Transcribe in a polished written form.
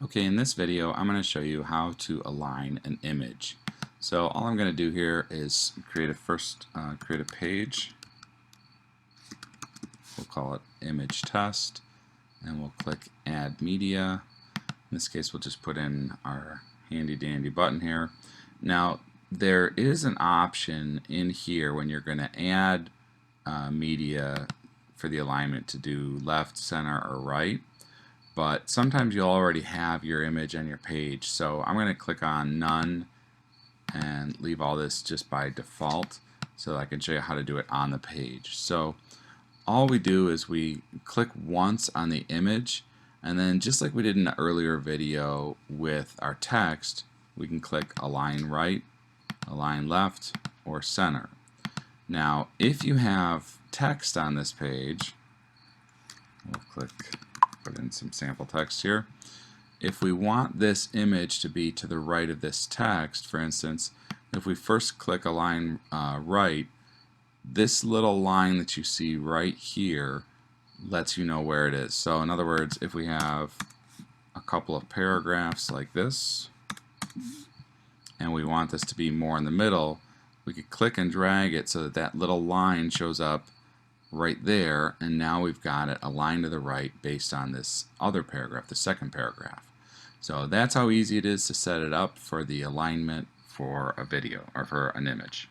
Okay, in this video I'm going to show you how to align an image. So all I'm going to do here is create a page. We'll call it image test, and we'll click add media. In this case we'll just put in our handy dandy button here. Now there is an option in here when you're going to add media for the alignment to do left, center, or right. But sometimes you'll already have your image on your page, so I'm going to click on none and leave all this just by default so I can show you how to do it on the page. So all we do is we click once on the image, and then just like we did in the earlier video with our text, we can click align right, align left, or center. Now if you have text on this page, we'll put in some sample text here. If we want this image to be to the right of this text, for instance, if we first click align right, this little line that you see right here lets you know where it is. So in other words, if we have a couple of paragraphs like this and we want this to be more in the middle, we could click and drag it so that that little line shows up right there, and now we've got it aligned to the right based on this other paragraph, the second paragraph. So that's how easy it is to set it up for the alignment for a video or for an image.